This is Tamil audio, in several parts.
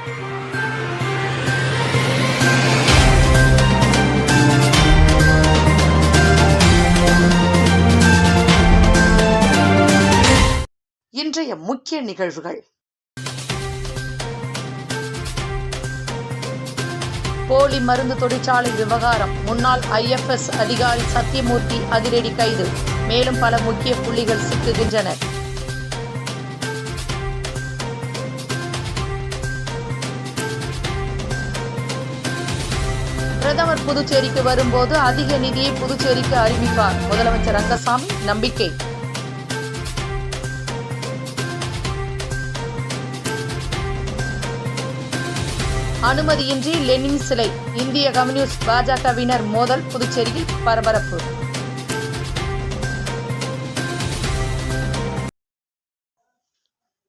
இன்றைய முக்கிய நிகழ்வுகள். போலி மருந்து தொழிற்சாலை விவகாரம். முன்னாள் IFS அதிகாரி சத்தியமூர்த்தி அதிரடி கைது. மேலும் பல முக்கிய புள்ளிகள் சிக்குகின்றனர். பிரதமர் புதுச்சேரிக்கு வரும்போது அதிக நிதியை புதுச்சேரிக்கு அறிவிப்பார். முதலமைச்சர் ரங்கசாமி நம்பிக்கை. அனுமதியின்றி லெனின் சிலை. இந்திய கம்யூனிஸ்ட் பாஜகவினர் மோதல். புதுச்சேரியில் பரபரப்பு.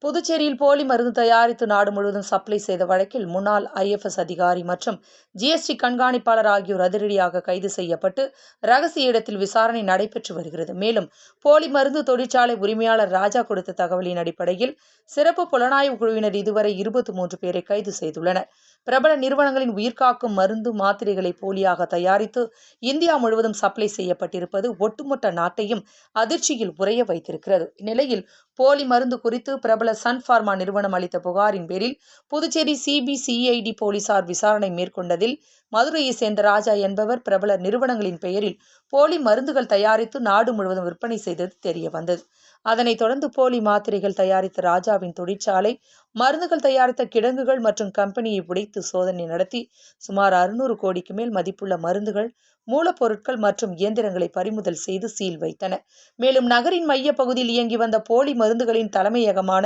புதுச்சேரியில் போலி மருந்து தயாரித்து நாடு முழுவதும் சப்ளை செய்த வழக்கில் முன்னாள் IFS அதிகாரி மற்றும் GST கண்காணிப்பாளர் ஆகியோர் அதிரடியாக கைது செய்யப்பட்டு ரகசிய இடத்தில் விசாரணை நடைபெற்று வருகிறது. மேலும் போலி மருந்து தொழிற்சாலை உரிமையாளர் ராஜா கொடுத்த தகவலின் அடிப்படையில் சிறப்பு புலனாய்வு குழுவினர் இதுவரை 23 பேரை கைது செய்துள்ளனர். பிரபல நிறுவனங்களின் உயிர்காக்கும் மருந்து மாத்திரைகளை போலியாக தயாரித்து இந்தியா முழுவதும் சப்ளை செய்யப்பட்டிருப்பது ஒட்டுமொத்த நாட்டையும் அதிர்ச்சியில் உறைய வைத்திருக்கிறது. இந்நிலையில் போலி மருந்து குறித்து பிரபல சன் பார்மா நிறுவனம் அளித்த புகாரின் பேரில் புதுச்சேரி CBCID போலீசார் விசாரணை மேற்கொண்டதில் மதுரையை சேர்ந்த ராஜா என்பவர் பிரபல நிறுவனங்களின் பெயரில் போலி மருந்துகள் தயாரித்து நாடு முழுவதும் விற்பனை செய்தது தெரிய வந்தது. அதனைத் தொடர்ந்து போலி மாத்திரைகள் தயாரித்த ராஜாவின் தொழிற்சாலை, மருந்துகள் தயாரித்த கிடங்குகள் மற்றும் கம்பெனியை உடைத்து சோதனை நடத்தி சுமார் 600 கோடிக்கு மேல் மதிப்புள்ள மருந்துகள், மூலப்பொருட்கள் மற்றும் இயந்திரங்களை பறிமுதல் செய்து சீல் வைத்தன. மேலும் நகரின் மைய பகுதியில் இயங்கி வந்த போலி மருந்துகளின் தலைமையகமான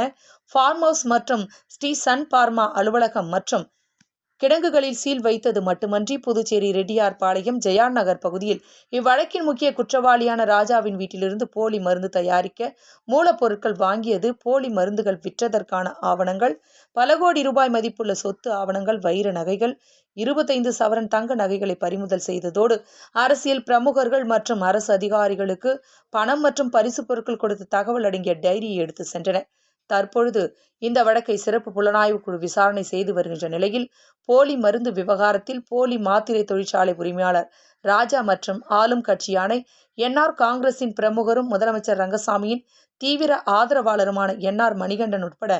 ஃபார்ம் ஹவுஸ் மற்றும் ஸ்ரீ சன் பார்மா அலுவலகம் மற்றும் கிடங்குகளில் சீல் வைத்தது மட்டுமன்றி புதுச்சேரி ரெட்டியார் பாளையம் ஜெயா நகர் பகுதியில் இவ்வழக்கின் முக்கிய குற்றவாளியான ராஜாவின் வீட்டிலிருந்து போலி மருந்து தயாரிக்க மூலப்பொருட்கள் வாங்கியது, போலி மருந்துகள் விற்றதற்கான ஆவணங்கள், பல கோடி ரூபாய் மதிப்புள்ள சொத்து ஆவணங்கள், வைர நகைகள், 25 சவரன் தங்க நகைகளை பறிமுதல் செய்ததோடு அரசியல் பிரமுகர்கள் மற்றும் அரசு அதிகாரிகளுக்கு பணம் மற்றும் பரிசு பொருட்கள் கொடுத்த தகவல் அடங்கிய டைரியை எடுத்து சென்றனர். தற்பொழுது இந்த வழக்கை சிறப்பு புலனாய்வு குழு விசாரணை செய்து வருகின்ற நிலையில் போலி மருந்து விவகாரத்தில் போலி மாத்திரை தொழிற்சாலை உரிமையாளர் ராஜா மற்றும் ஆளும் கட்சியான NR காங்கிரசின் பிரமுகரும் முதலமைச்சர் ரங்கசாமியின் தீவிர ஆதரவாளருமான NR மணிகண்டன் உட்பட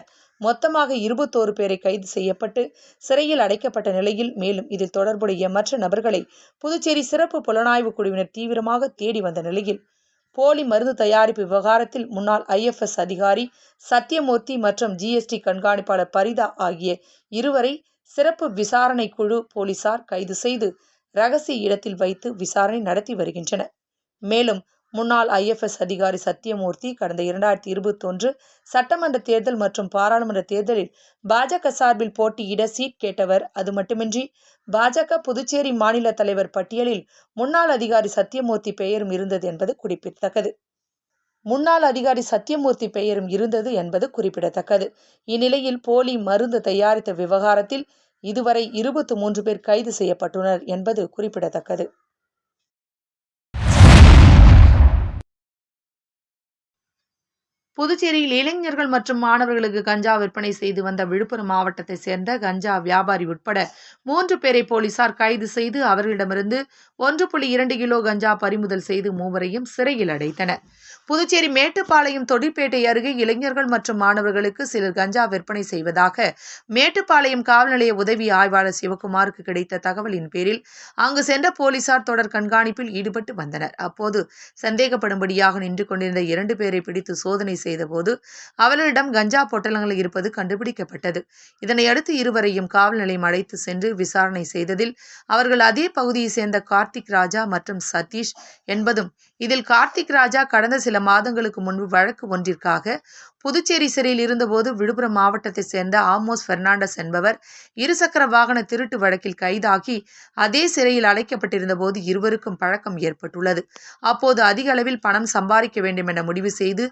மொத்தமாக 21 பேரை கைது செய்யப்பட்டு சிறையில் அடைக்கப்பட்ட நிலையில் மேலும் இதில் தொடர்புடைய மற்ற நபர்களை புதுச்சேரி சிறப்பு புலனாய்வு குழுவினர் தீவிரமாக தேடி வந்த நிலையில் போலி மருந்து தயாரிப்பு விவகாரத்தில் முன்னாள் IFS அதிகாரி சத்தியமூர்த்தி மற்றும் GST கண்காணிப்பாளர் பரிதா ஆகிய இருவரை சிறப்பு விசாரணை குழு போலீசார் கைது செய்து ரகசிய இடத்தில் வைத்து விசாரணை நடத்தி வருகின்றனர். மேலும் முன்னாள் IFS அதிகாரி சத்தியமூர்த்தி கடந்த 2021 சட்டமன்ற தேர்தல் மற்றும் பாராளுமன்ற தேர்தலில் பாஜக சார்பில் போட்டியிட சீட் கேட்டவர். அது மட்டுமின்றி பாஜக புதுச்சேரி மாநில தலைவர் பட்டியலில் முன்னாள் அதிகாரி சத்தியமூர்த்தி பெயரும் இருந்தது என்பது குறிப்பிடத்தக்கது. இந்நிலையில் போலி மருந்து தயாரித்த விவகாரத்தில் இதுவரை 23 பேர் கைது செய்யப்பட்டுள்ளனர் என்பது குறிப்பிடத்தக்கது. புதுச்சேரியில் இளைஞர்கள் மற்றும் மாணவர்களுக்கு கஞ்சா விற்பனை செய்து வந்த விழுப்புரம் மாவட்டத்தை சேர்ந்த கஞ்சா வியாபாரி உட்பட 3 பேரை போலீசார் கைது செய்து அவர்களிடமிருந்து 1.2 கிலோ கஞ்சா பறிமுதல் செய்து மூவரையும் சிறையில் அடைத்தனர். புதுச்சேரி மேட்டுப்பாளையம் தொழிற்பேட்டை அருகே இளைஞர்கள் மற்றும் மாணவர்களுக்கு சிலர் கஞ்சா விற்பனை செய்வதாக மேட்டுப்பாளையம் காவல் நிலைய உதவி ஆய்வாளர் சிவகுமாருக்கு கிடைத்த தகவலின் பேரில் அங்கு சென்ற போலீசார் தொடர் கண்காணிப்பில் ஈடுபட்டு வந்தனர். அப்போது சந்தேகப்படும்படியாக நின்று கொண்டிருந்த 2 பேரை பிடித்து சோதனை செய்தபோது அவர்களிடம் கஞ்சா பொட்டலங்கள் இருப்பது கண்டுபிடிக்கப்பட்டது. இதனையடுத்து இருவரையும் காவல் நிலையம் அழைத்து சென்று விசாரணை செய்ததில் அவர்கள் அதே பகுதியை சேர்ந்த கார்த்திக் ராஜா மற்றும் சதீஷ் என்பதும், இதில் கார்த்திக் ராஜா கடந்த சில மாதங்களுக்கு முன்பு வழக்கு ஒன்றிற்காக புதுச்சேரி சிறையில் இருந்தபோது விழுப்புரம் மாவட்டத்தை சேர்ந்த ஆமோஸ் பெர்னாண்டஸ் என்பவர் இருசக்கர வாகன திருட்டு வழக்கில் கைதாகி அதே சிறையில் அடைக்கப்பட்டிருந்த போது இருவருக்கும் பழக்கம் ஏற்பட்டுள்ளது. அப்போது அதிக அளவில் பணம் சம்பாதிக்க வேண்டும் என முடிவு செய்து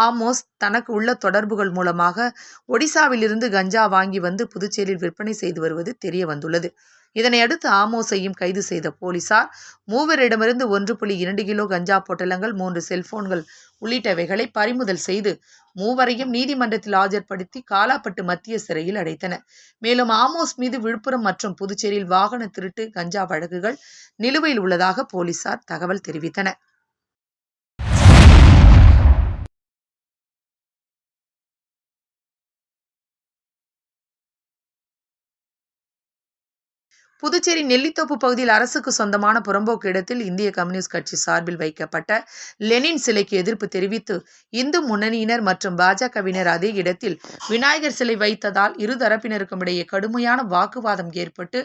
ஆமோஸ் தனக்கு உள்ள தொடர்புகள் மூலமாக ஒடிசாவில் இருந்து கஞ்சா வாங்கி வந்து புதுச்சேரியில் விற்பனை செய்து வருவது தெரிய வந்துள்ளது. இதனையடுத்து ஆமோஸையும் கைது செய்த போலீசார் மூவரிடமிருந்து 1.2 கிலோ கஞ்சா பொட்டலங்கள், 3 செல்போன்கள் உள்ளிட்டவைகளை பறிமுதல் செய்து மூவரையும் நீதிமன்றத்தில் ஆஜர்படுத்தி காலாப்பட்டு மத்திய சிறையில் அடைத்தனர். மேலும் ஆமோஸ் மீது விழுப்புரம் மற்றும் புதுச்சேரியில் வாகன திருட்டு, கஞ்சா வழக்குகள் நிலுவையில் உள்ளதாக போலீசார் தகவல் தெரிவித்தனர். புதுச்சேரி நெல்லித்தோப்பு பகுதியில் அரசுக்கு சொந்தமான புறம்போக்கு இடத்தில் இந்திய கம்யூனிஸ்ட் கட்சி சார்பில் வைக்கப்பட்ட லெனின் சிலைக்கு எதிர்ப்பு தெரிவித்து இந்து முன்னணியினர் மற்றும் பாஜகவினர் அதே இடத்தில் விநாயகர் சிலை வைத்ததால் இரு தரப்பினருக்கும் இடையே கடுமையான வாக்குவாதம் ஏற்பட்டு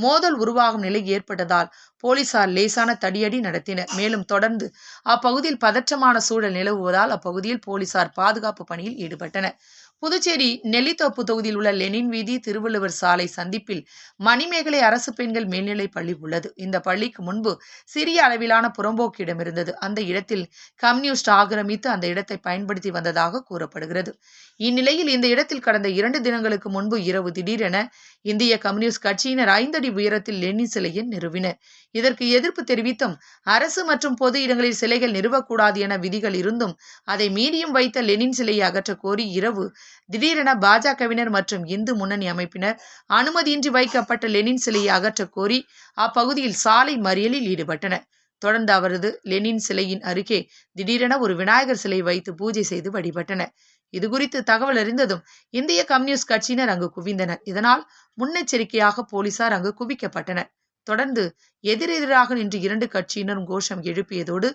மோதல் உருவாகும் நிலை ஏற்பட்டதால் போலீசார் லேசான தடியடி நடத்தினர். மேலும் தொடர்ந்து அப்பகுதியில் பதற்றமான சூழல் நிலவுவதால் அப்பகுதியில் போலீசார் பாதுகாப்பு பணியில் ஈடுபட்டனர். புதுச்சேரி நெல்லித்தோப்பு தொகுதியில் உள்ள லெனின் வீதி, திருவள்ளுவர் சாலை சந்திப்பில் மணிமேகலை அரசு பெண்கள் மேல்நிலைப் பள்ளி உள்ளது. இந்த பள்ளிக்கு முன்பு சிறிய அளவிலான புறம்போக்கு இடம் இருந்தது. அந்த இடத்தில் கம்யூனிஸ்ட் ஆக்கிரமித்து அந்த இடத்தை பயன்படுத்தி வந்ததாக கூறப்படுகிறது. இந்நிலையில் இந்த இடத்தில் கடந்த 2 தினங்களுக்கு முன்பு இரவு திடீரென இந்திய கம்யூனிஸ்ட் கட்சியினர் 5 அடி உயரத்தில் லெனின் சிலையை நிறுவினர். இதற்கு எதிர்ப்பு தெரிவித்தும் அரசு மற்றும் பொது இடங்களில் சிலைகள் நிறுவக்கூடாது என விதிகள் இருந்தும் அதை மீறியும் வைத்த லெனின் சிலையை அகற்ற கோரி இரவு திடீரென பாஜகவினர் மற்றும் இந்து முன்னணி அமைப்பினர் அனுமதியின்றி வைக்கப்பட்ட லெனின் சிலையை அகற்ற கோரி அப்பகுதியில் சாலை மறியலில் ஈடுபட்டனர். தொடர்ந்து அவரது லெனின் சிலையின் அருகே திடீரென ஒரு விநாயகர் சிலை வைத்து பூஜை செய்து வழிபட்டனர். இதுகுறித்து தகவல் அறிந்ததும் இந்திய கம்யூனிஸ்ட் கட்சியினர் அங்கு குவிந்தனர். இதனால் முன்னெச்சரிக்கையாக போலீசார் அங்கு குவிக்கப்பட்டனர். தொடர்ந்து எதிரெதிராக நின்று 2 கட்சியினரும் கோஷம் எழுப்பியதோடு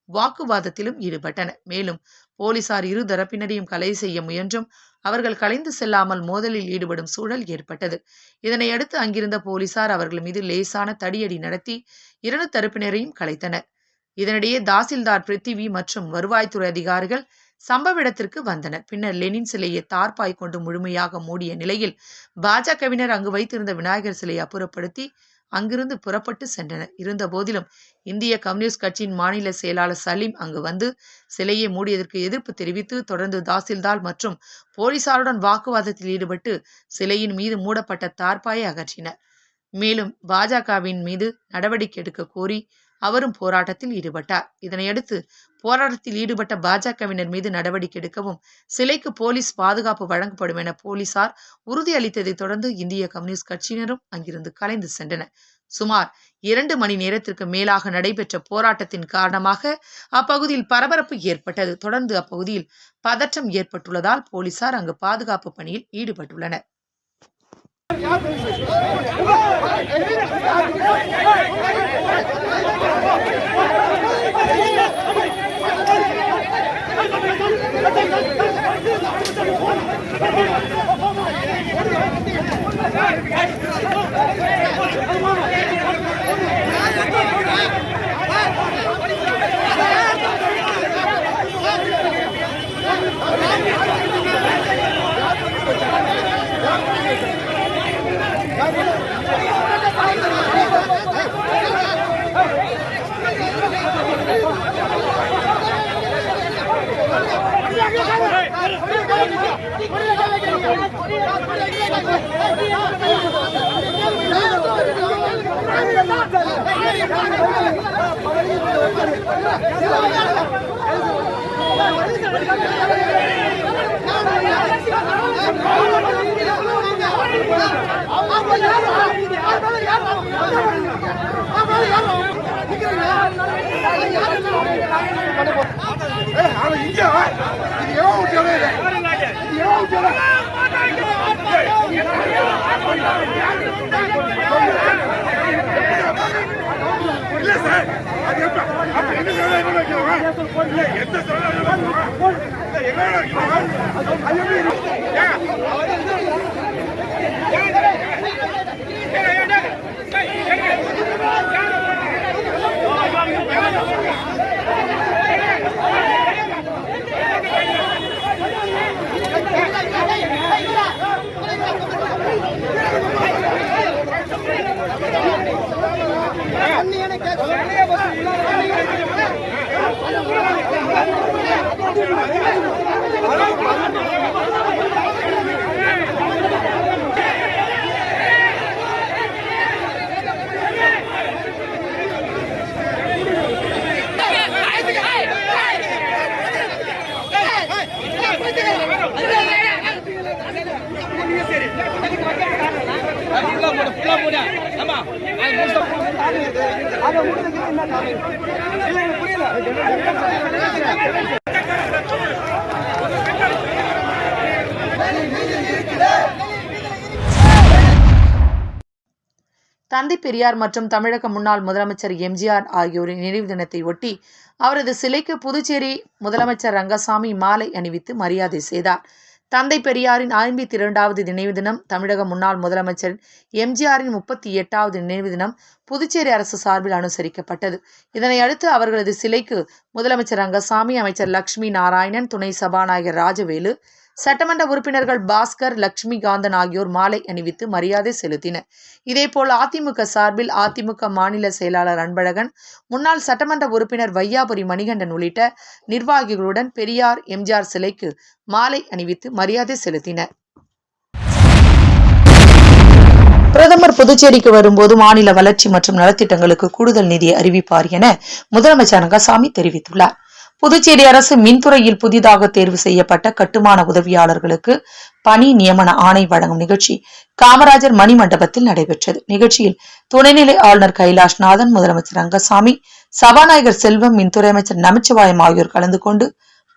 வாக்குவாதத்திலும் ஈடுபட்டனர். மேலும் போலீசார் இரு தரப்பினரையும் கலை செய்ய முயன்றும் அவர்கள் கலைந்து செல்லாமல் மோதலில் ஈடுபடும் சூழல் ஏற்பட்டது. இதனையடுத்து அங்கிருந்த போலீசார் அவர்கள் மீது லேசான தடியடி நடத்தி 2 தரப்பினரையும் கலைத்தனர். இதனிடையே தாசில்தார் பிருத்திவி மற்றும் வருவாய்த்துறை அதிகாரிகள் சம்பவ இடத்திற்கு வந்தனர். பின்னர் லெனின் சிலையை தார்பாய் கொண்டு முழுமையாக மூடிய நிலையில் பாஜகவினர் அங்கு வைத்திருந்த விநாயகர் சிலையை அப்புறப்படுத்தி அங்கிருந்து புறப்பட்டு சென்றனர். இருந்த போதிலும் இந்திய கம்யூனிஸ்ட் கட்சியின் மாநில செயலாளர் சலீம் அங்கு வந்து சிலையை மூடியதற்கு எதிர்ப்பு தெரிவித்து தொடர்ந்து தாசில்தார் மற்றும் போலீசாருடன் வாக்குவாதத்தில் ஈடுபட்டு சிலையின் மீது மூடப்பட்ட தார்பாயை அகற்றினர். மேலும் பாஜகவின் மீது நடவடிக்கை எடுக்க கோரி அவரும் போராட்டத்தில் ஈடுபட்டார். இதனையடுத்து போராட்டத்தில் ஈடுபட்ட பாஜகவினர் மீது நடவடிக்கை எடுக்கவும் சிலைக்கு போலீஸ் பாதுகாப்பு வழங்கப்படும் என போலீசார் உறுதியளித்ததை தொடர்ந்து இந்திய கம்யூனிஸ்ட் கட்சியினரும் அங்கிருந்து கலைந்து சென்றனர். சுமார் 2 மணி நேரத்திற்கு மேலாக நடைபெற்ற போராட்டத்தின் காரணமாக அப்பகுதியில் பரபரப்பு ஏற்பட்டது. தொடர்ந்து அப்பகுதியில் பதற்றம் ஏற்பட்டுள்ளதால் போலீசார் அங்கு பாதுகாப்பு பணியில் ஈடுபட்டுள்ளனர். தந்தை பெரியார் மற்றும் தமிழக முன்னாள் முதலமைச்சர் எம்ஜிஆர் ஆகியோரின் நினைவு தினத்தை ஒட்டி அவரது சிலைக்கு புதுச்சேரி முதலமைச்சர் ரங்கசாமி மாலை அணிவித்து மரியாதை செய்தார். தந்தை பெரியாரின் 52வது நினைவு தினம், தமிழக முன்னாள் முதலமைச்சர் எம்ஜிஆரின் 38வது நினைவு தினம் புதுச்சேரி அரசு சார்பில் அனுசரிக்கப்பட்டது. இதனையடுத்து அவர்களது சிலைக்கு முதலமைச்சர் ரங்கசாமி, அமைச்சர் லட்சுமி நாராயணன், துணை சபாநாயகர் ராஜவேலு, சட்டமன்ற உறுப்பினர்கள் பாஸ்கர், லட்சுமிகாந்தன் ஆகியோர் மாலை அணிவித்து மரியாதை செலுத்தினர். இதேபோல் அதிமுக சார்பில் அதிமுக மாநில செயலாளர் அன்பழகன், முன்னாள் சட்டமன்ற உறுப்பினர் வையாபுரி மணிகண்டன் உள்ளிட்ட நிர்வாகிகளுடன் பெரியார், எம்ஜிஆர் சிலைக்கு மாலை அணிவித்து மரியாதை செலுத்தினர். பிரதமர் புதுச்சேரிக்கு வரும்போது மாநில வளர்ச்சி மற்றும் நலத்திட்டங்களுக்கு கூடுதல் நிதியை அறிவிப்பார் என முதலமைச்சர் ரங்கசாமி தெரிவித்துள்ளார். புதுச்சேரி அரசு மின்துறையில் புதிதாக தேர்வு செய்யப்பட்ட கட்டுமான உதவியாளர்களுக்கு பணி நியமன ஆணை வழங்கும் நிகழ்ச்சி காமராஜர் மணிமண்டபத்தில் நடைபெற்றது. நிகழ்ச்சியில் துணைநிலை ஆளுநர் கைலாஷ்நாதன், முதலமைச்சர் ரங்கசாமி, சபாநாயகர் செல்வம், மின்துறை அமைச்சர் நமச்சிவாயம் ஆகியோர் கலந்து கொண்டு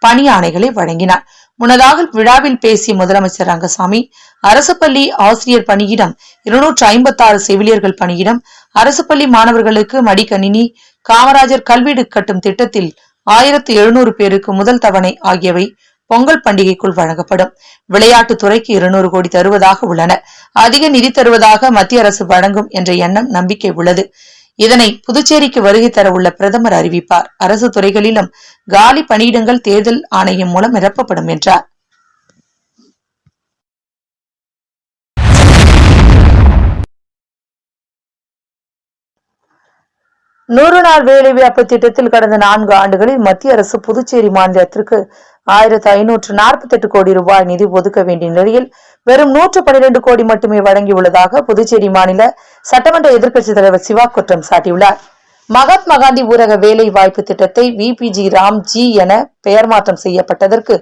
பணி ஆணைகளை வழங்கினார். முன்னதாக விழாவில் பேசிய முதலமைச்சர் ரங்கசாமி, அரசு பள்ளி ஆசிரியர் பணியிடம் 256 செவிலியர்கள் பணியிடம், அரசு பள்ளி மாணவர்களுக்கு மடிக்கணினி, காமராஜர் கல்வீடு கட்டும் திட்டத்தில் 1700 பேருக்கு முதல் தவணை ஆகியவை பொங்கல் பண்டிகைக்குள் வழங்கப்படும். விளையாட்டுத் துறைக்கு 200 கோடி தருவதாக உள்ளனர். அதிக நிதி தருவதாக மத்திய அரசு வழங்கும் என்ற எண்ணம், நம்பிக்கை உள்ளது. இதனை புதுச்சேரிக்கு வருகை தர உள்ள பிரதமர் அறிவிப்பார். அரசு துறைகளிலும் காலி பணியிடங்கள் தேர்தல் ஆணையம் மூலம் நிரப்பப்படும் என்றார். நூறு நாள் வேலைவாய்ப்பு திட்டத்தில் கடந்த 4 ஆண்டுகளில் மத்திய அரசு புதுச்சேரி மாநிலத்திற்கு 1548 கோடி ரூபாய் நிதி ஒதுக்க வேண்டிய நிலையில் வெறும் 112 கோடி மட்டுமே வழங்கியுள்ளதாக புதுச்சேரி மாநில சட்டமன்ற எதிர்க்கட்சித் தலைவர் சிவா குற்றம் சாட்டியுள்ளார். மகாத்மா காந்தி ஊரக வேலை வாய்ப்பு திட்டத்தை விபிஜி ராம்ஜி என பெயர் மாற்றம் செய்யப்பட்டதற்கு,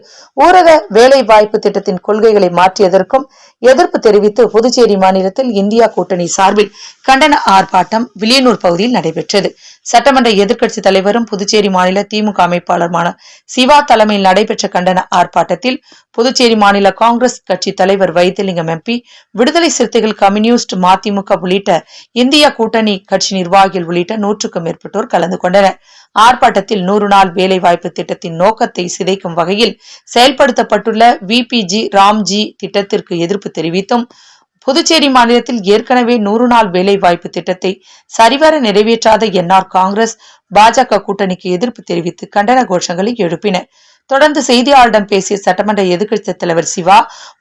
ஊரக வேலை வாய்ப்பு திட்டத்தின் கொள்கைகளை மாற்றியதற்கும் எதிர்ப்பு தெரிவித்து புதுச்சேரி மாநிலத்தில் இந்தியா கூட்டணி சார்பில் கண்டன ஆர்ப்பாட்டம் வில்லியனூர் பகுதியில் நடைபெற்றது. சட்டமன்ற எதிர்க்கட்சித் தலைவரும் புதுச்சேரி மாநில திமுக அமைப்பாளருமான சிவா தலைமையில் நடைபெற்ற கண்டன ஆர்ப்பாட்டத்தில் புதுச்சேரி மாநில காங்கிரஸ் கட்சி தலைவர் வைத்திலிங்கம் எம்பி, விடுதலை சிறுத்தைகள், கம்யூனிஸ்ட், மதிமுக உள்ளிட்ட இந்தியா கூட்டணி கட்சி நிர்வாகிகள் உள்ளிட்ட 100க்கும் மேற்பட்டோர் கலந்து கொண்டனர். ஆர்ப்பாட்டத்தில் 100 நாள் வேலை வாய்ப்பு திட்டத்தின் நோக்கத்தை சிதைக்கும் வகையில் செயல்படுத்தப்பட்டுள்ள விபிஜி ராம்ஜி திட்டத்திற்கு எதிர்ப்பு தெரிவித்தும், புதுச்சேரி மாநிலத்தில் ஏற்கனவே 100 நாள் வேலை வாய்ப்பு திட்டத்தை சரிவர நிறைவேற்றாத என்ஆர் காங்கிரஸ், பாஜக கூட்டணிக்கு எதிர்ப்பு தெரிவித்து கண்டன கோஷங்களை எழுப்பினர். தொடர்ந்து செய்தியாளரிடம் பேசிய சட்டமன்ற எதிர்க்கட்சித் தலைவர் சிவா,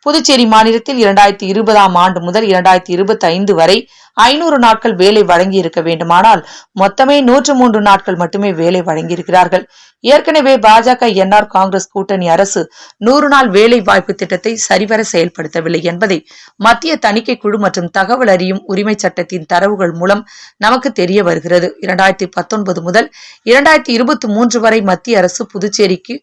புதுச்சேரி மாநிலத்தில் 2020ஆம் ஆண்டு முதல் 2025 வரை 500 நாட்கள் வேலை வழங்கியிருக்க வேண்டுமானால் மொத்தமே 103 நாட்கள் மட்டுமே வேலை வழங்கியிருக்கிறார்கள். ஏற்கனவே பாஜக, என்ஆர் காங்கிரஸ் கூட்டணி அரசு 100 நாள் வேலை வாய்ப்பு திட்டத்தை சரிவர செயல்படுத்தவில்லை என்பதை மத்திய தணிக்கை குழு மற்றும் தகவல் அறியும் உரிமை சட்டத்தின் தரவுகள் மூலம் நமக்கு தெரிய வருகிறது. 2019 முதல் 2023 வரை மத்திய அரசு புதுச்சேரிக்கு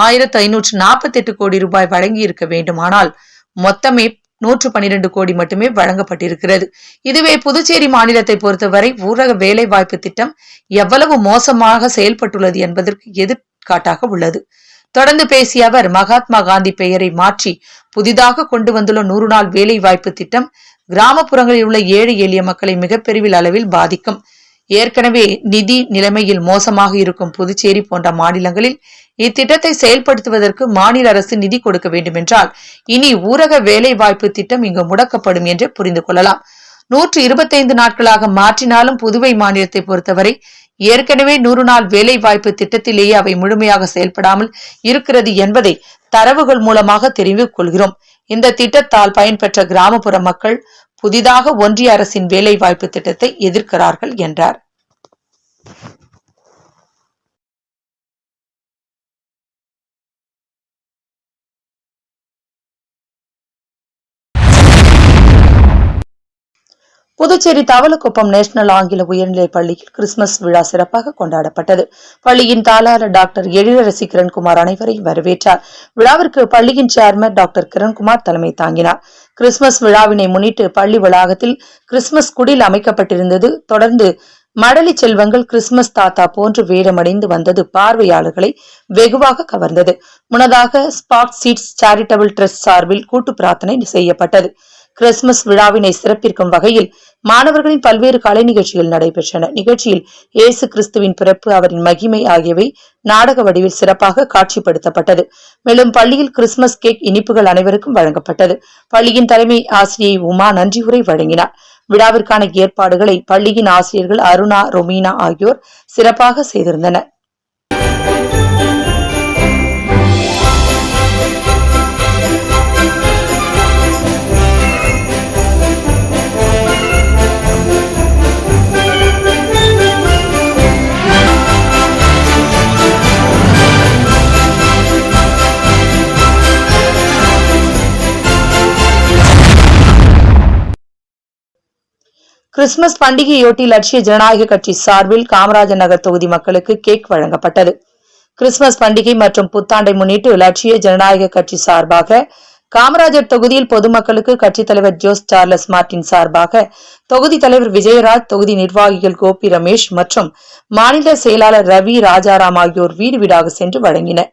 1548 கோடி ரூபாய் வழங்கி இருக்க வேண்டுமானால் மொத்தமே 112 கோடி மட்டுமே வழங்கப்பட்டிருக்கிறது. இதுவே புதுச்சேரி மாநிலத்தை பொறுத்தவரை ஊரக வேலை வாய்ப்பு திட்டம் எவ்வளவு மோசமாக செயல்பட்டுள்ளது என்பதற்கு எடுத்துக்காட்டாக உள்ளது. தொடர்ந்து பேசிய அவர், மகாத்மா காந்தி பெயரை மாற்றி புதிதாக கொண்டு வந்துள்ள 100 நாள் வேலை வாய்ப்பு திட்டம் கிராமப்புறங்களில் உள்ள ஏழை எளிய மக்களை மிகப்பெரிய அளவில் பாதிக்கும். ஏற்கனவே நிதி நிலைமையில் மோசமாக இருக்கும் புதுச்சேரி போன்ற மாநிலங்களில் இத்திட்டத்தை செயல்படுத்துவதற்கு மாநில அரசு நிதி கொடுக்க வேண்டும் என்றால் இனி ஊரக வேலை வாய்ப்பு திட்டம் இங்கு முடக்கப்படும் என்று புரிந்து கொள்ளலாம். 125 நாட்களாக மாற்றினாலும் புதுவை மாநிலத்தை பொறுத்தவரை ஏற்கனவே 100 நாள் வேலை வாய்ப்பு திட்டத்திலேயே அவை முழுமையாக செயல்படாமல் இருக்கிறது என்பதை தரவுகள் மூலமாக தெரிந்து கொள்கிறோம். இந்த திட்டத்தால் பயன்பெற்ற கிராமப்புற மக்கள் புதிதாக ஒன்றிய அரசின் வேலை வாய்ப்பு திட்டத்தை எதிர்க்கிறார்கள் என்றார். புதுச்சேரி தவளக்குப்பம் நேஷனல் ஆங்கில உயர்நிலைப் பள்ளியில் கிறிஸ்துமஸ் விழா சிறப்பாக கொண்டாடப்பட்டது. பள்ளியின் தாளாளர் டாக்டர் எழிலரசி கிரண்குமார் அனைவரையும் வரவேற்றார். விழாவிற்கு பள்ளியின் சேர்மன் டாக்டர் கிரண்குமார் தலைமை தாங்கினார். கிறிஸ்துமஸ் விழாவினை முன்னிட்டு பள்ளி வளாகத்தில் கிறிஸ்துமஸ் குடில் அமைக்கப்பட்டிருந்தது. தொடர்ந்து மடலி செல்வங்கள் கிறிஸ்துமஸ் தாத்தா போன்று வேடமடைந்து வந்தது பார்வையாளர்களை வெகுவாக கவர்ந்தது. முன்னதாக ஸ்பாட் சீட்ஸ் சேரிட்டபிள் ட்ரஸ்ட் சார்பில் கூட்டு பிரார்த்தனை செய்யப்பட்டது. கிறிஸ்துமஸ் விழாவினை சிறப்பிக்கும் வகையில் மாணவர்களின் பல்வேறு கலை நிகழ்ச்சிகள் நடைபெற்றன. நிகழ்ச்சியில் இயேசு கிறிஸ்துவின் பிறப்பு, அவரின் மகிமை ஆகியவை நாடக வடிவில் சிறப்பாக காட்சிப்படுத்தப்பட்டது. மேலும் பள்ளியில் கிறிஸ்துமஸ் கேக் இனிப்புகள் அனைவருக்கும் வழங்கப்பட்டது. பள்ளியின் தலைமை ஆசிரியை உமா நன்றி உரை வழங்கினார். விழாவிற்கான ஏற்பாடுகளை பள்ளியின் ஆசிரியர்கள் அருணா, ரொமீனா ஆகியோர் சிறப்பாக செய்திருந்தனர். கிறிஸ்துமஸ் பண்டிகையொட்டி லட்சிய ஜனநாயக கட்சி சார்பில் காமராஜர் நகர் தொகுதி மக்களுக்கு கேக் வழங்கப்பட்டது. கிறிஸ்துமஸ் பண்டிகை மற்றும் புத்தாண்டை முன்னிட்டு லட்சிய ஜனநாயக கட்சி சார்பாக காமராஜர் தொகுதியில் பொதுமக்களுக்கு கட்சித் தலைவர் ஜோஸ் சார்லஸ் மார்டின் சார்பாக தொகுதி தலைவர் விஜயராஜ், தொகுதி நிர்வாகிகள் கோபி ரமேஷ் மற்றும் மாநில செயலாளர் ரவி ராஜாராம் ஆகியோர் வீடு வீடாக சென்று வழங்கினர்.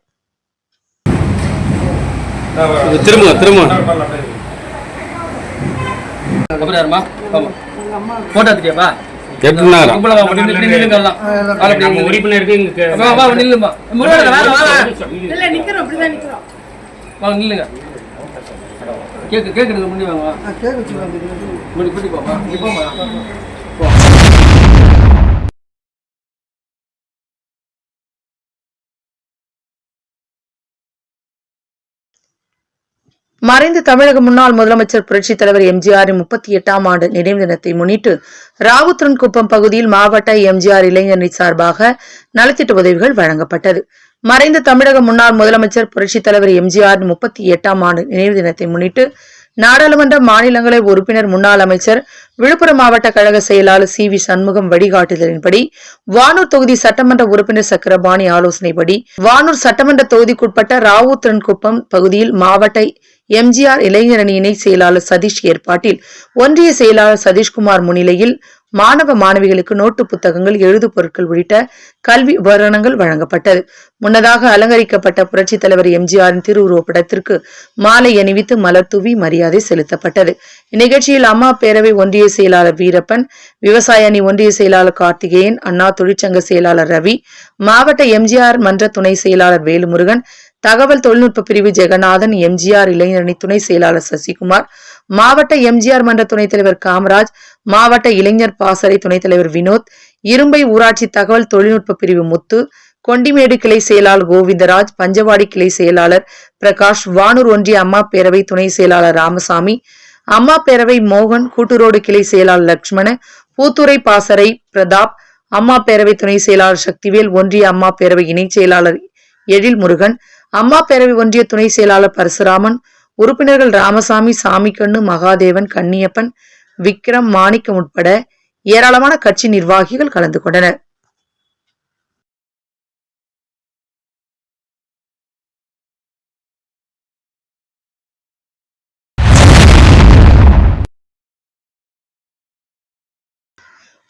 மறைந்த தமிழக முன்னாள் முதலமைச்சர் புரட்சித் தலைவர் எம்ஜிஆரின் 38ஆம் ஆண்டு நினைவு தினத்தை முன்னிட்டு ராவுத்தரன்குப்பம் பகுதியில் மாவட்ட எம்ஜிஆர் இளைஞரணி சார்பாக நலத்திட்ட உதவிகள் வழங்கப்பட்டது. மறைந்த தமிழக முன்னாள் முதலமைச்சர் புரட்சித் தலைவர் எம்ஜிஆரின் 38ஆம் ஆண்டு நினைவு தினத்தை முன்னிட்டு நாடாளுமன்ற மாநிலங்களவை உறுப்பினர் முன்னாள் அமைச்சர் விழுப்புரம் மாவட்ட கழக செயலாளர் சி.வி. சண்முகம் வழிகாட்டுதலின்படி வானூர் தொகுதி சட்டமன்ற உறுப்பினர் சக்கரபாணி ஆலோசனைப்படி வானூர் சட்டமன்ற தொகுதிக்குட்பட்ட ராவுத்தரன்குப்பம் பகுதியில் மாவட்ட எம்ஜிஆர் இளைஞரணி இணை செயலாளர் சதீஷ் ஏற்பாட்டில் ஒன்றிய செயலாளர் சதீஷ்குமார் முன்னிலையில் மாணவ மாணவிகளுக்கு நோட்டு புத்தகங்கள், எழுது பொருட்கள் உள்ளிட்ட கல்வி உபகரணங்கள் வழங்கப்பட்டது. முன்னதாக அலங்கரிக்கப்பட்ட புரட்சித் தலைவர் எம்ஜிஆரின் திருவுருவப் படத்திற்கு மாலை அணிவித்து மலர் தூவி மரியாதை செலுத்தப்பட்டது. இந்நிகழ்ச்சியில் அம்மா பேரவை ஒன்றிய செயலாளர் வீரப்பன், விவசாய அணி ஒன்றிய செயலாளர் கார்த்திகேயன், அண்ணா தொழிற்சங்க செயலாளர் ரவி, மாவட்ட எம்ஜிஆர் மன்ற துணை செயலாளர் வேலுமுருகன், தகவல் தொழில்நுட்ப பிரிவு ஜெகநாதன், எம்ஜிஆர் இளைஞரணி துணை செயலாளர் சசிகுமார், மாவட்ட எம்ஜிஆர் மன்ற துணைத் தலைவர் காமராஜ், மாவட்ட இளைஞர் பாசறை துணைத் தலைவர் வினோத், இரும்பை ஊராட்சி தகவல் தொழில்நுட்ப பிரிவு முத்து, கொண்டிமேடு கிளை செயலாளர் கோவிந்தராஜ், பஞ்சவாடி கிளை செயலாளர் பிரகாஷ், வானூர் ஒன்றிய அம்மா பேரவை துணை செயலாளர் ராமசாமி, அம்மா பேரவை மோகன், கூட்டுரோடு கிளை செயலாளர் லட்சுமண, பூத்துறை பாசறை பிரதாப், அம்மா பேரவை துணை செயலாளர் சக்திவேல், ஒன்றிய அம்மா பேரவை இணை செயலாளர் எழில் முருகன், அம்மா பேரவை ஒன்றிய துணை செயலாளர் பரசுராமன், உறுப்பினர்கள் ராமசாமி, சாமிக்கண்ணு, மகாதேவன், கன்னியப்பன், விக்ரம், மாணிக்கம் உட்பட ஏராளமான கட்சி நிர்வாகிகள் கலந்து கொண்டனர்.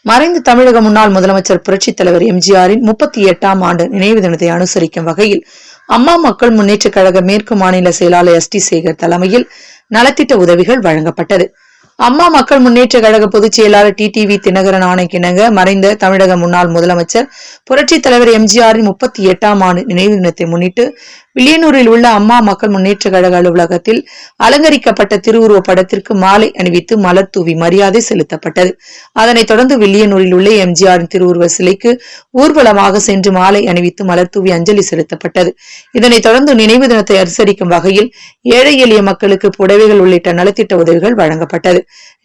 மறைந்த தமிழக முன்னாள் முதலமைச்சர் புரட்சித் தலைவர் எம்ஜிஆரின் 38ஆம் ஆண்டு நினைவு தினத்தை அனுசரிக்கும் வகையில் அம்மா மக்கள் முன்னேற்ற கழக மேற்கு மாநில செயலாளர் எஸ்.டி. சேகர் தலைமையில் நலத்திட்ட உதவிகள் வழங்கப்பட்டது. அம்மா மக்கள் முன்னேற்ற கழக பொதுச் செயலாளர் டி.வி. தினகரன் ஆணைக்கிணங்க மறைந்த தமிழக முன்னாள் முதலமைச்சர் புரட்சித் தலைவர் எம்ஜிஆரின் 38ஆம் ஆண்டு நினைவு தினத்தை முன்னிட்டு வில்லியனூரில் உள்ள அம்மா மக்கள் முன்னேற்ற கழக அலுவலகத்தில் அலங்கரிக்கப்பட்ட திருவுருவ படத்திற்கு மாலை அணிவித்து மலர் தூவி மரியாதை செலுத்தப்பட்டது. அதனைத் தொடர்ந்து வில்லியனூரில் உள்ள எம்ஜிஆரின் திருவுருவ சிலைக்கு ஊர்வலமாக சென்று மாலை அணிவித்து மலர் தூவி அஞ்சலி செலுத்தப்பட்டது. இதனைத் தொடர்ந்து நினைவு தினத்தை அனுசரிக்கும் வகையில் ஏழை எளிய மக்களுக்கு புடவைகள் உள்ளிட்ட நலத்திட்ட உதவிகள் வழங்கப்பட்டது.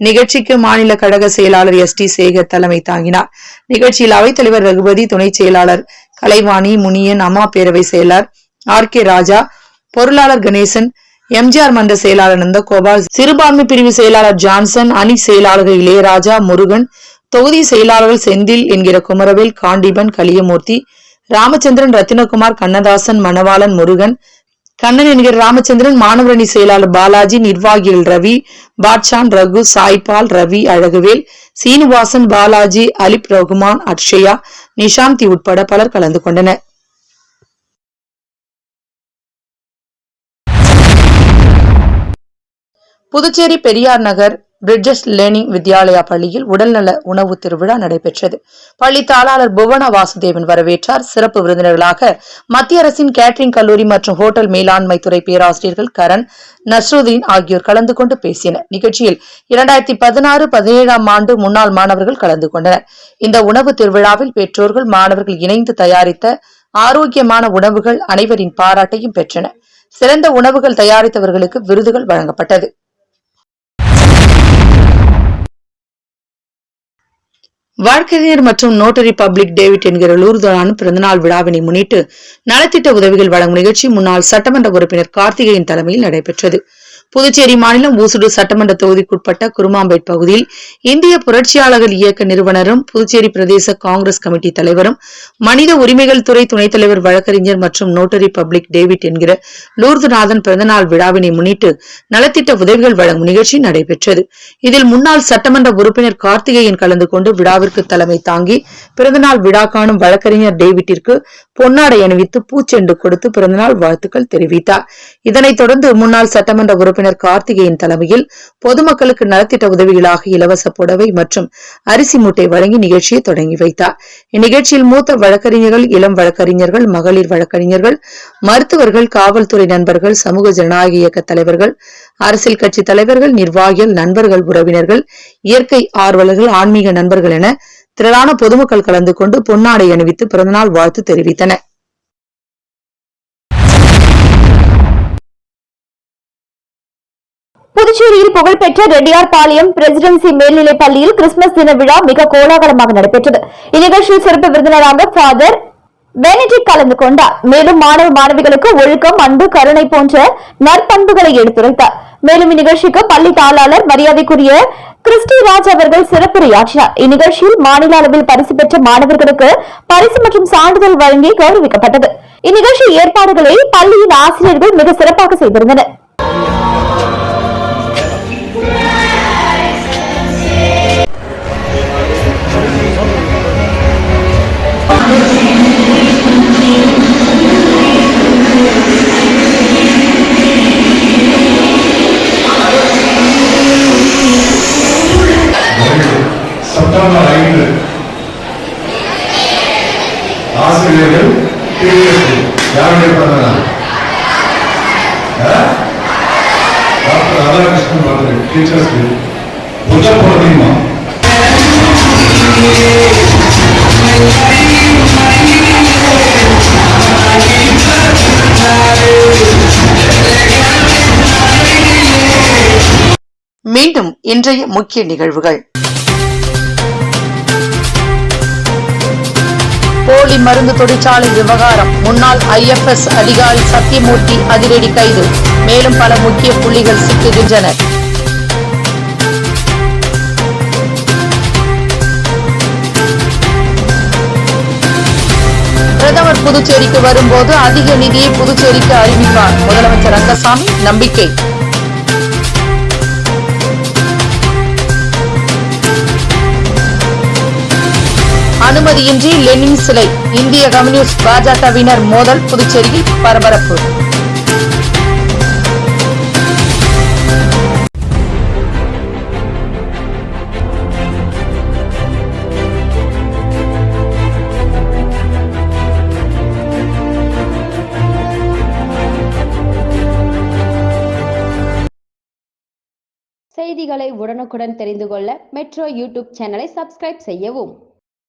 நிகழ்ச்சிக்கு மாநில கழக செயலாளர் எஸ்.டி. சேகர் தலைமை தாங்கினார். நிகழ்ச்சியில் அவைத்தலைவர் ரகுபதி, துணை செயலாளர் கலைவாணி, முனியன், அம்மா பேரவை செயலர் ஆர்.கே. ராஜா, பொருளாளர் கணேசன், எம்ஜிஆர் மன்ற செயலாளர் நந்தகோபால், சிறுபான்மை பிரிவு செயலாளர் ஜான்சன், அணி செயலாளர்கள் இளையராஜா, முருகன், தொகுதி செயலாளர்கள் செந்தில் என்கிற குமரவேல், காண்டீபன், கலியமூர்த்தி, ராமச்சந்திரன், ரத்தினகுமார், கண்ணதாசன், மணவாளன், முருகன், கண்ணன் என்கிற ராமச்சந்திரன், மாணவரணி செயலாளர் பாலாஜி, நிர்வாகிகள் ரவி, பாட்சான், ரகு, சாய்பால், ரவி, அழகுவேல், சீனிவாசன், பாலாஜி, அலிப் ரகுமான், அக்ஷயா, நிஷாந்தி உட்பட பலர் கலந்து கொண்டனர். புதுச்சேரி பெரியார் நகர் பிரிட்ஜஸ் லேர்னிங் வித்யாலயா பள்ளியில் உடல்நல உணவு திருவிழா நடைபெற்றது. பள்ளி தாளாளர் புவனா வாசுதேவன் வரவேற்றார். சிறப்பு விருந்தினர்களாக மத்திய அரசின் கேட்டரிங் கல்லூரி மற்றும் ஹோட்டல் மேலாண்மை துறை பேராசிரியர்கள் கரண், நஸ்ருதீன் ஆகியோர் கலந்து கொண்டு பேசினர். நிகழ்ச்சியில் 2016-17 ஆண்டு முன்னாள் மாணவர்கள் கலந்து கொண்டனர். இந்த உணவு திருவிழாவில் பெற்றோர்கள், மாணவர்கள் இணைந்து தயாரித்த ஆரோக்கியமான உணவுகள் அனைவரின் பாராட்டையும் பெற்றன. சிறந்த உணவுகள் தயாரித்தவர்களுக்கு விருதுகள் வழங்கப்பட்டது. வழக்கறிஞர் மற்றும் நோட்டரி பப்ளிக் டேவிட் என்கிற லூர்தானின் பிறந்தநாள் விழாவினை முன்னிட்டு நலத்திட்ட உதவிகள் வழங்கும் நிகழ்ச்சி முன்னாள் சட்டமன்ற உறுப்பினர் கார்த்திகேயன் தலைமையில் நடைபெற்றது. புதுச்சேரி மாநிலம் ஊசுடு சட்டமன்ற தொகுதிக்குட்பட்ட குருமாம்பேட் பகுதியில் இந்திய புரட்சியாளர்கள் இயக்க நிறுவனரும் புதுச்சேரி பிரதேச காங்கிரஸ் கமிட்டி தலைவரும் மனித உரிமைகள் துறை துணைத் தலைவர் வழக்கறிஞர் மற்றும் நோட்டரி பப்ளிக் டேவிட் என்கிற லூர்துநாதன் பிறந்தநாள் விழாவினை முன்னிட்டு நலத்திட்ட உதவிகள் வழங்கும் நிகழ்ச்சி நடைபெற்றது. இதில் முன்னாள் சட்டமன்ற உறுப்பினர் கார்த்திகேயன் கலந்து கொண்டு விழாவிற்கு தலைமை தாங்கி பிறந்தநாள் விழா காணும் வழக்கறிஞர் டேவிட்டிற்கு பொன்னாடை அணிவித்து பூச்செண்டு கொடுத்து பிறந்தநாள் வாழ்த்துக்கள் தெரிவித்தார். இதனைத் தொடர்ந்து முன்னாள் சட்டமன்ற உறுப்பினர் கார்த்திகேயன் தலைமையில் பொதுமக்களுக்கு நலத்திட்ட உதவிகளாக இலவச புடவை மற்றும் அரிசி மூட்டை வழங்கி நிகழ்ச்சியை தொடங்கி வைத்தார். இந்நிகழ்ச்சியில் மூத்த வழக்கறிஞர்கள், இளம் வழக்கறிஞர்கள், மகளிர் வழக்கறிஞர்கள், மருத்துவர்கள், காவல்துறை நண்பர்கள், சமூக ஜனநாயக இயக்க தலைவர்கள், அரசியல் கட்சி தலைவர்கள், நிர்வாகிகள், நண்பர்கள், உறவினர்கள், இயற்கை ஆர்வலர்கள், ஆன்மீக நண்பர்கள் என திரளான பொதுமக்கள் கலந்து கொண்டு பொன்னாடை அணிவித்து பிறந்தநாள் வாழ்த்து தெரிவித்தனர். புதுச்சேரியில் புகழ்பெற்ற ரெட்டியார்பாளையம் பிரசிடென்சி மேல்நிலைப் பள்ளியில் கிறிஸ்துமஸ் தின விழா மிக கோலாகலமாக நடைபெற்றது. இந்நிகழ்ச்சியில் சிறப்பு விருந்தினராக ஃபாதர் பெனடிக்ட் கலந்து கொண்டார். மேலும் மாணவ மாணவிகளுக்கு ஒழுக்கம், அன்பு, கருணை போன்ற நற்பண்புகளை எடுத்துரைத்தார். மேலும் இந்நிகழ்ச்சிக்கு பள்ளி தாளாளர் மரியாதைக்குரிய கிறிஸ்டிராஜ் அவர்கள் சிறப்புரையாற்றினார். இந்நிகழ்ச்சியில் மாநில அளவில் பரிசு பெற்ற மாணவர்களுக்கு பரிசு மற்றும் சான்றிதழ் வழங்கி கௌரவிக்கப்பட்டது. இந்நிகழ்ச்சி ஏற்பாடுகளை பள்ளியின் ஆசிரியர்கள் மிக சிறப்பாக செய்திருந்தனர். செப்டம்பர் 5 ஆசிரியர்கள் யாருடைய பிறந்தநாள்? டாக்டர் ராதாகிருஷ்ணன் அவர்கள் டீச்சர்ஸ் புத பூர்ணிமா. மீண்டும் இன்றைய முக்கிய நிகழ்வுகள். போலி மருந்து தொழிற்சாலை விவகாரம், முன்னாள் IFS அதிகாரி சத்தியமூர்த்தி அதிரடி கைது. மேலும் பல முக்கிய புள்ளிகள் சிக்குகின்றனர். பிரதமர் புதுச்சேரிக்கு வரும்போது அதிக நிதியை புதுச்சேரிக்கு அறிவிப்பார். முதலமைச்சர் ரங்கசாமி நம்பிக்கை. அனுமதியின்றி லெனின் சிலை, இந்திய கம்யூனிஸ்ட் பாஜகவினர் மோதல், புதுச்சேரியில் பரபரப்பு. செய்திகளை உடனுக்குடன் தெரிந்து கொள்ள மெட்ரோ யூடியூப் சேனலை சப்ஸ்கிரைப் செய்யவும்.